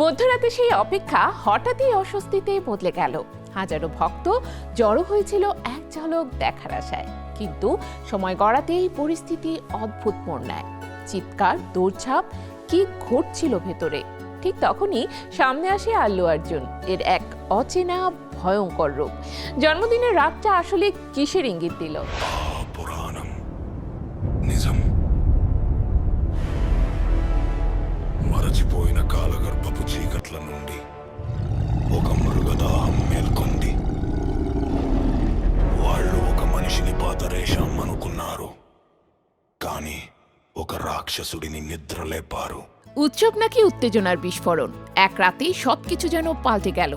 মধ্যরাতে সেই অপেক্ষা হঠাৎই অস্বস্তিতে বদলে গেল। হাজারো ভক্ত জড়ো হয়েছিল এক ঝলক দেখার আশায়, কিন্তু সময় গড়াতেই পরিস্থিতি অদ্ভুত মোড় নেয়। চিৎকার, দৌড়ঝাঁপ, কি ঘটছিল ভেতরে। ঠিক তখনই সামনে আসে আল্লু অর্জুন, এর এক অচেনা ভয়ঙ্কর রূপ। জন্মদিনের রাতটা আসলে কিসের ইঙ্গিত দিল? మరచిపోయిన కాలగర్భపు చీకట్ల నుండి ఒక మృగదాహం మేల్కొంది. వాళ్ళు ఒక మనిషిని పాతరేషం అనుకున్నారు, కానీ ఒక రాక్షసుడిని నిద్రలేపారు. উৎসব নাকি উত্তেজনার বিস্ফোরণ, এক রাতেই সবকিছু যেন পাল্টে গেল।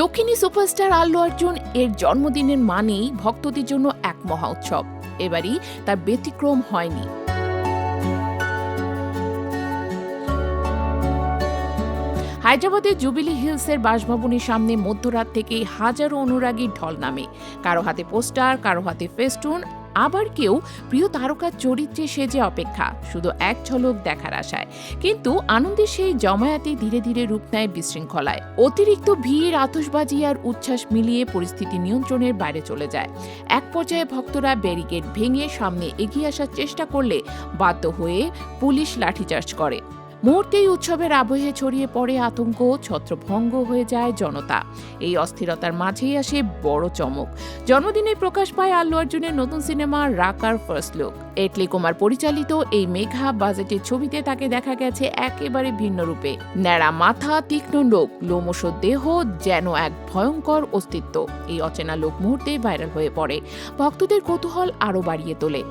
দক্ষিণী সুপারস্টার আল্লু অর্জুন এর জন্মদিনের মানেই ভক্তদের জন্য এক মহা উৎসব। এবারই তার ব্যতিক্রম হয়নি। হায়দ্রাবাদের জুবিলি হিলসের বাসভবনের সামনে মধ্যরাত থেকেই হাজারো অনুরাগীর ঢল নামে। কারো হাতে পোস্টার, কারো হাতে ফেস্টুন, আবার কেউ প্রিয় তারকার চরিত্রে সেজে অপেক্ষা, শুধু এক ঝলক দেখার আশায়। কিন্তু আনন্দের সেই জমায়েতে ধীরে ধীরে রূপ নেয় বিশৃঙ্খলায়। অতিরিক্ত ভিড়, আতশবাজি আর উচ্ছ্বাস মিলিয়ে পরিস্থিতি নিয়ন্ত্রণের বাইরে চলে যায়। এক পর্যায়ে ভক্তরা ব্যারিকেড ভেঙে সামনে এগিয়ে আসার চেষ্টা করলে বাধ্য হয়ে পুলিশ লাঠিচার্জ করে। মুহূর্তেই উৎসবের আবহে ছড়িয়ে পড়ে আতঙ্ক, ছত্রভঙ্গ হয়ে যায় জনতা। এই অস্থিরতার মাঝেই আসে বড় চমক। জন্মদিনে প্রকাশ পায় আল্লু অর্জুনের নতুন সিনেমা রাকার ফার্স্ট লুক। এটলি কুমার পরিচালিত এই মেঘা বাজেটের ছবিতে তাকে দেখা গেছে একেবারে ভিন্ন রূপে। ন্যাড়া মাথা, তীক্ষ্ণ লোক, লোমশ দেহ, যেন এক ভয়ঙ্কর অস্তিত্ব। এই অচেনা লোক মুহূর্তে ভাইরাল হয়ে পড়ে, ভক্তদের কৌতূহল আরও বাড়িয়ে তোলে।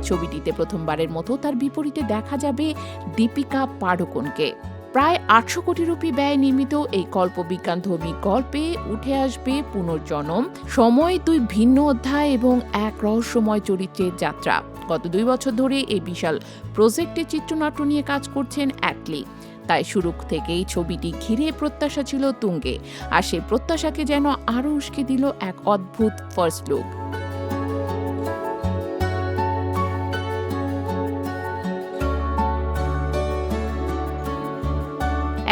ছবিটিতে প্রথমবারের মতো তার বিপরীতে দেখা যাবে দীপিকা পাড়ুকোনকে। প্রায় 800 কোটি রুপি ব্যয়ে নির্মিত এই কল্পবিজ্ঞানধর্মী গল্পে উঠে আসবে পুনর্জন্ম, সময়, 2 ভিন্ন অধ্যায় এবং এক রহস্যময় চরিত্রের যাত্রা। গত 2 বছর ধরে এই বিশাল প্রজেক্টে চিত্রনাট্য নিয়ে কাজ করছেন অ্যাটলি। তাই শুরু থেকেই ছবিটি ঘিরে প্রত্যাশা ছিল তুঙ্গে, আর সেই প্রত্যাশাকে যেন আরও উস্কে দিল এক অদ্ভুত ফার্স্ট লুক।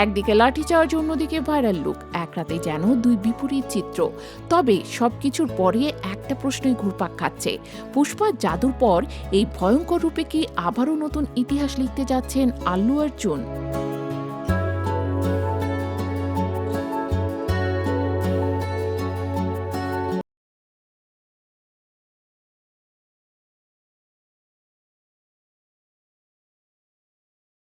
একদিকে লাঠিচার্জ, অন্যদিকে ভাইরাল লুক, এক রাতে যেন 2 বিপরীত চিত্র। তবে সবকিছুর পরে একটা প্রশ্নই ঘুরপাক খাচ্ছে, পুষ্পা জাদুর পর এই ভয়ঙ্কর রূপে কি আবারও নতুন ইতিহাস লিখতে যাচ্ছেন আল্লু অর্জুন?